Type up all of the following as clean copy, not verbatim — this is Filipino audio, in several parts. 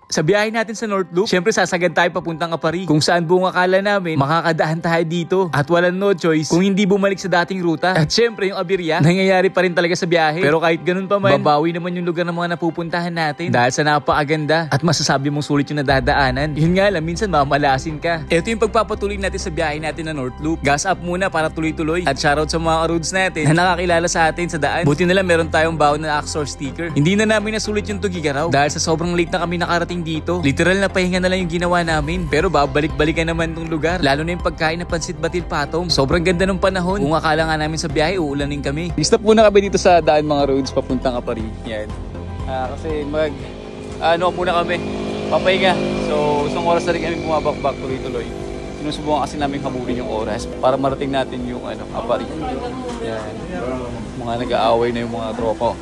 Sa biyahe natin sa North Loop, syempre sasagad tayo papuntang Apari, kung saan buong akala namin makakadaan tayo dito at walang no choice kung hindi bumalik sa dating ruta. At syempre yung aberya, nangyayari pa rin talaga sa biyahe. Pero kahit ganun pa man, babawi naman yung lugar ng mga napupuntahan natin dahil sa napakaganda at masasabi mong sulit yung nadadaanan. Yun nga lang, minsan mamalasin ka. Ito yung pagpapatuloy natin sa biyahe natin na North Loop. Gas up muna para tuloy-tuloy. At shoutout sa mga roads natin na nakakilala sa atin sa daan. Buti na lang meron tayong baon na Axor sticker. Hindi na namin nasulit yung Tugigaraw dahil sa sobrang late na kami nakarating dito. Literal na pahinga na lang yung ginawa namin. Pero babalik-balikan naman tong lugar. Lalo na yung pagkain na pansit batil patong. Sobrang ganda ng panahon. Kung akala nga namin sa biyahe, uulanin kami. Stop muna kami dito sa daan mga roads papuntang Apari. Yan. Kasi muna kami. Papahinga. So, isang oras na rin kami bumabak-bak tuloy-tuloy. Sinusubukan kasi namin habulin yung oras para marating natin yung Apari. Yan. Mga nag-aaway na yung mga tropa.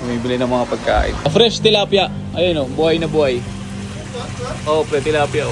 Bumibili ng mga pagkain. Fresh tilapia. Ayun buhay na buhay. Tilapia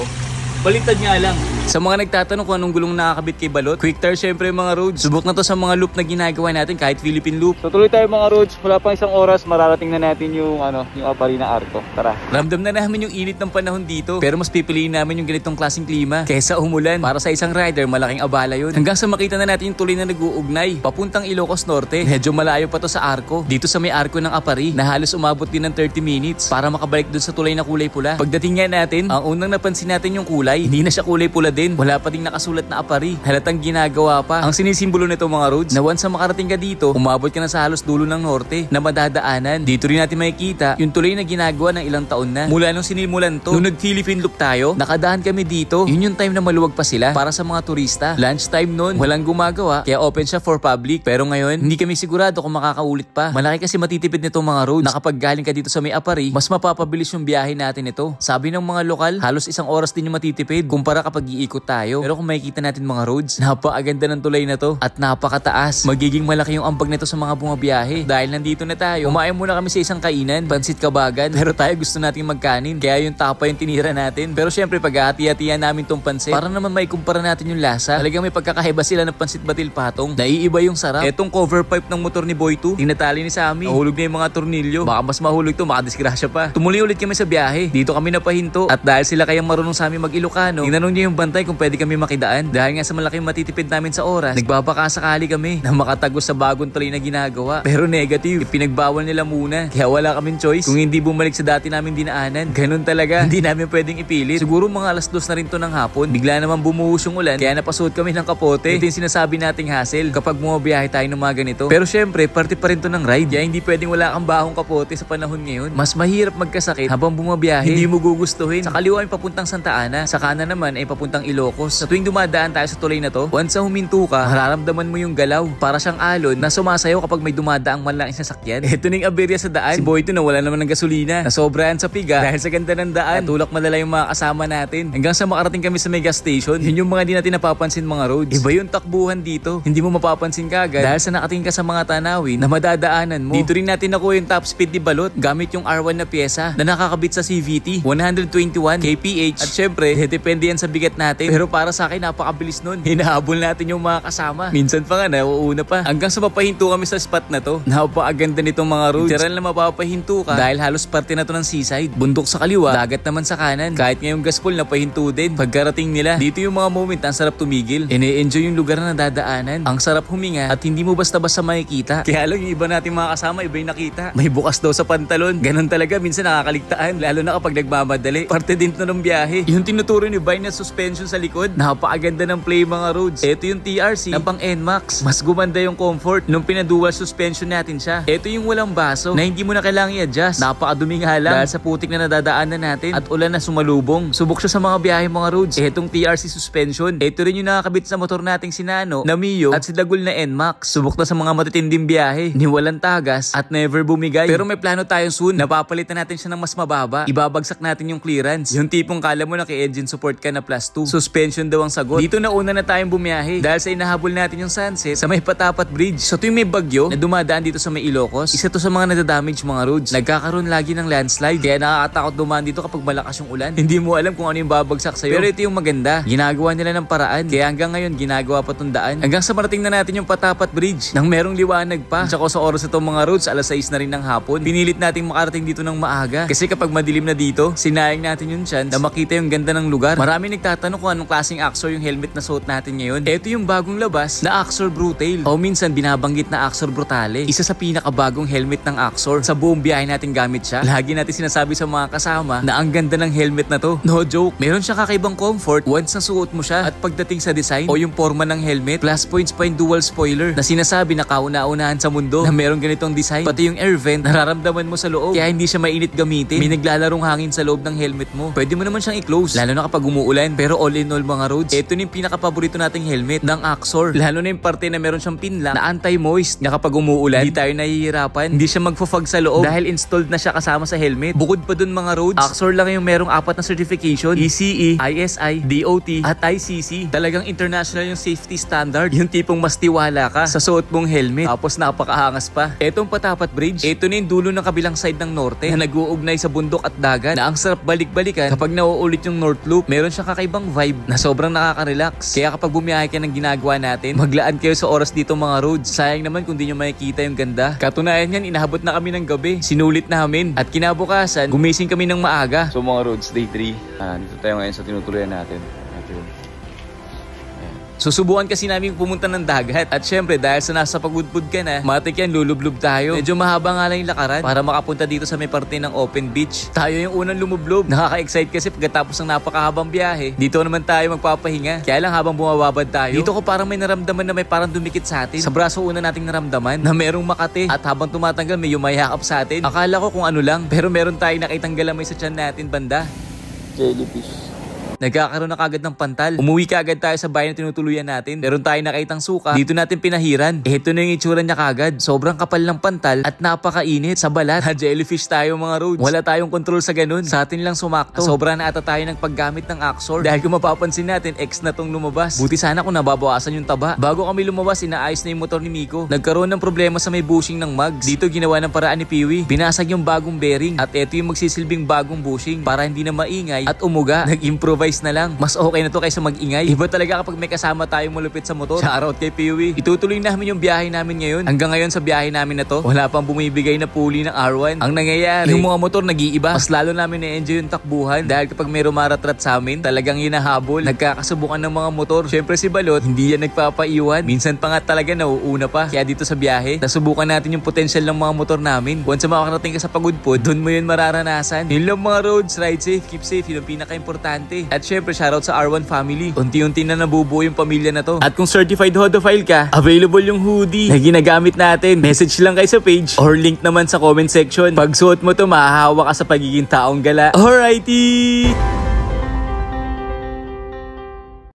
Baliktad nga lang. Sa mga nagtatanong kung anong gulong nakakabit kay balot, quick tire syempre yung mga roads. Subok na to sa mga loop na ginagawa natin kahit Philippine loop. So tuloy tayo mga roads. Wala pang isang oras, mararating na natin yung Apari na Arco. Tara. Ramdam na namin yung init ng panahon dito. Pero mas pipiliin namin yung ganitong klaseng klima kaysa umulan. Para sa isang rider, malaking abala yun. Hanggang sa makita na natin yung tuloy na nag-uugnay papuntang Ilocos Norte. Medyo malayo pa to sa Arco. Dito sa may Arco ng Apari na halos umabot din ng 30 minutes para makabalik dun sa tulay na kulay pula. Pagdating nga natin, ang unang napansin natin yung kulay. Hindi na siya kulay pula din. Wala pa ding nakasulat na Apari. Halatang ginagawa pa. Ang sinisimbolo nito mga roads na once na makarating ka dito, umabot ka na sa halos dulo ng norte na madadaanan. Dito rin natin makikita yung tuloy na ginagawa ng ilang taon na. Mula nung sinimulan to, nung nag-Philippine loop tayo, nakadaan kami dito. Yun yung time na maluwag pa sila para sa mga turista. Lunch time nun, walang gumagawa, kaya open siya for public. Pero ngayon, hindi kami sigurado kung makakaulit pa. Malaki kasi matitipid nitong mga roads na kapag galing ka dito sa may Apari, mas mapapabilis yung biyahe natin ito. Sabi ng mga lokal, halos isang oras din yung matitipid kumpara kapag iikot tayo. Pero kung makikita natin mga roads, napakaganda ng tulay na to at napakataas. Magiging malaki yung ambag nito sa mga bumabiyahe. Dahil nandito na tayo, kumain muna kami sa isang kainan, pansit kabagan. Pero tayo gusto nating magkanin, kaya yung tapa yung tinira natin. Pero syempre pag-hati-hatihan namin tong pansit para naman may kumpara natin yung lasa. Talagang may pagkakaiba sila ng pansit batil patong. Naiiba yung sarap. Etong cover pipe ng motor ni Boy 2, tinatali ni Sammy. Nahulog na yung mga tornilyo. Baka mas mahulog to, makadisgrasya pa. Tumuloy ulit kami sa biyahe. Dito kami napahinto. At dahil sila kayang marunong sa amin mag-Ilocano, tinanong niya yung bantay kung pwede kami makidaan. Dahil nga sa malaking matitipid namin sa oras, nagbabaka sakali kami na makatagos sa bagong tuloy na ginagawa. Pero negative, ipinagbawal nila muna. Kaya wala kaming choice kung hindi bumalik sa dati namin dinaanan. Ganun talaga, hindi namin pwedeng ipilit. Siguro mga alas 2 na rin to ng hapon. Bigla naman bumuhos yung ulan, kaya napasuot kami ng kapote. Ito yung sinasabi nating hassle kapag bumabiyahe tayo ng mga ganito. Pero syempre, parte pa rin to ng ride. Kaya hindi pwedeng wala kang bahong kapote sa panahon ngayon. Mas mahirap magkasakit habang bumabiyahe. Hindi mo gugustuhin. Sa kaliwa ay papuntang Santa Ana, sa kanan naman ay papuntang Ilocos. Sa tuwing dumadaan tayo sa tulay na to, once na huminto ka, mararamdaman mo yung galaw. Para siyang alon na sumasayaw kapag may dumadaang malaking sasakyan. Ito na yung aberya sa daan. Si Boy 2 na wala naman ng gasolina. Nasobrahan sa piga dahil sa ganda ng daan. Natulak malala yung mga kasama natin. Hanggang sa makarating kami sa mega station, yun yung mga di natin napapansin mga roads. Iba yung takbuhan dito. Hindi mo mapapansin kagad dahil sa nakatingin ka sa mga tanawin na madadaanan mo. Dito rin natin nakuha yung top speed ni Balot gamit yung R1 na pyesa na nakakabit sa CVT. 121 kph. At syempre, depende yan sa bigat natin. Pero para sa akin, napakabilis nun. Hinahabol natin yung mga kasama. Minsan pa nga, nauuna pa. Hanggang sa mapahinto kami sa spot na to. Napakaganda nitong mga roads. Literal na mapapahinto ka dahil halos parte na to ng seaside. Bundok sa kaliwa, dagat naman sa kanan. Kahit ngayong gaspol, napahinto din. Pagkarating nila, dito yung mga moment ang sarap tumigil. Ine-enjoy yung lugar na nadadaanan. Ang sarap huminga at hindi mo basta-basta makikita. Kaya lang yung iba nating mga kasama, iba yung nakita. May bukas daw sa pantalon. Ganon talaga, minsan nakakaligtaan. Lalo na kapag nagmamadali. Parte din to ng biyahe. Yung tinuturo ni Vine na suspension sa likod, napakaganda ng play mga roads. Ito yung TRC na pang NMAX. Mas gumanda yung comfort nung pinadual suspension natin siya. Ito yung walang baso na hindi mo na kailangan i-adjust. Napakadumi nga lang dahil sa putik na nadadaanan natin at ulan na sumalubong. Subok siya sa mga biyahe mga roads. Itong TRC suspension. Ito rin yung nakakabit sa motor nating si Nano, na Mio at si Dagul na NMAX. Subok na sa mga matitinding biyahe. Ni walang tagas at never bumigay. Pero may plano tayo soon. Napapalitan natin siya ng mas mababa. Ibabagsak natin yung clearance. Yung tipong kala mo na kay engine support ka na +2. suspension daw ang sagot. Dito na una na tayong bumiyahe dahil sa inahabol natin yung sunset sa may Patapat Bridge. So tuwing may bagyo na dumadaan dito sa may Ilocos, isa to sa mga nadadamage mga roads. Nagkakaroon lagi ng landslide kaya nakakatakot dumaan dito kapag malakas yung ulan. Hindi mo alam kung ano yung babagsak sa'yo. Pero ito yung maganda, ginagawa nila ng paraan kaya hanggang ngayon ginagawa pa tong daan. Hanggang sa marating na natin yung Patapat Bridge nang merong liwanag pa. Tsaka sa oras na itong mga roads, alas 6 na rin ng hapon. Pinilit nating makarating dito ng maaga kasi kapag madilim na dito, sinayang natin yung chance na makita yung ganda ng lugar. Marami nagtatanong kung anong klaseng Axor yung helmet na suot natin ngayon. Ito yung bagong labas na Axor Brutail o minsan binabanggit na Axor Brutale. Isa sa pinakabagong helmet ng Axor. Sa buong biyahe natin gamit siya. Lagi natin sinasabi sa mga kasama na ang ganda ng helmet na to. No joke. Meron siya kakaibang comfort once na suot mo siya at pagdating sa design o yung forma ng helmet, plus points pa yung dual spoiler na sinasabi na kauna-unahan sa mundo na meron ganitong design. Pati yung air vent, nararamdaman mo sa loob kaya hindi siya mainit gamitin. May naglalarong hangin sa loob ng helmet mo. Pwede mo naman siyang i-close lalo na kapag umuulan. Pero all in all mga roads, ito na yung pinakapaborito nating helmet ng Axor. Lalo na yung parte na meron siyang pinla na anti-moist na kapag umuulan, hindi tayo nahihirapan. Hindi siya magfafog sa loob dahil installed na siya kasama sa helmet. Bukod pa dun mga roads, Axor lang yung merong 4 na certification: ECE, ISI, DOT at ICC. Talagang international yung safety standard. Yung tipong mas tiwala ka sa suot mong helmet. Tapos napakaangas pa. Etong Patapat Bridge, ito na yung dulo ng kabilang side ng norte na nag-uugnay sa bundok at dagat na ang sarap balik-balikan kapag nauulit yung North Loop. Meron siyang kakaibang vibe na sobrang nakaka-relax. Kaya kapag bumiyahe ka ng ginagawa natin, maglaan kayo sa oras dito mga roads. Sayang naman kung di nyo makikita yung ganda. Katunayan yan, inahabot na kami ng gabi. Sinulit namin. At kinabukasan, gumising kami ng maaga. So mga roads, day 3. Dito tayo ngayon sa tinutuluyan natin. Susubukan kasi namin pumunta ng dagat. At syempre dahil sa nasa pagudpud ka na, matik yan, lulublob tayo. Medyo mahaba nga lang yung lakaran para makapunta dito sa may parte ng open beach. Tayo yung unang lumublob. Nakaka-excite kasi pagkatapos ng napakahabang biyahe, dito naman tayo magpapahinga. Kaya lang habang bumababad tayo, dito ko parang may naramdaman na may parang dumikit sa atin. Sa braso una nating naramdaman na merong makate. At habang tumatanggal may yumayakap sa atin. Akala ko kung ano lang, pero meron tayong nakitang galamay sa tiyan natin banda. Jellyfish. Nagkakaroon na kagad ng pantal. Umuwi kagad tayo sa bayan na tinutuluyan natin. Meron tayong nakitang suka. Dito natin pinahiran. Ito na yung itsura niya kagad. Sobrang kapal ng pantal at napakainit sa balat. Jellyfish tayo mga roads. Wala tayong control sa ganun. Sa atin lang sumakto. Sobra na ata tayo ng paggamit ng Axor. Dahil kung mapapansin natin, X na tong lumabas. Buti sana kung nababawasan yung taba. Bago kami lumabas, inaayos na yung motor ni Miko. Nagkaroon ng problema sa may bushing ng mugs. Dito ginawa ng paraan ni Piwi. Binasag yung bagong bearing. At ito yung magsisilbing bagong bushing para hindi na maingay at umuga. Nag-improvise na lang. Mas okay na to kaysa mag-ingay. Iba talaga kapag may kasama tayong malupit sa motor. Shoutout kay Piwi. Itutuloy namin yung biyahe namin ngayon. Hanggang ngayon sa biyahe namin na to, wala pang bumibigay na puli ng R1. Ang nangyayari, yung mga motor nag-iiba. Mas lalo namin na-enjoy yung takbuhan dahil kapag may rumaratrat sa amin, talagang hinahabol. Nagkakasubukan ng mga motor. Syempre si Balot, hindi yan nagpapaiwan. Minsan pa nga talaga nauuna pa. Kaya dito sa biyahe, nasubukan natin yung potential ng mga motor namin. Once makakarating ka sa pagudpod, doon mo yun mararanasan. Yun lang mga roads, ride safe, keep safe. Yun ang pinaka-importante. At syempre, shoutout sa R1 family. Unti-unti na nabubuo yung pamilya na to. At kung certified Hodophile ka, available yung hoodie na ginagamit natin. Message lang kayo sa page or link naman sa comment section. Pag suot mo to, mahahawa ka sa pagiging taong gala. Alrighty!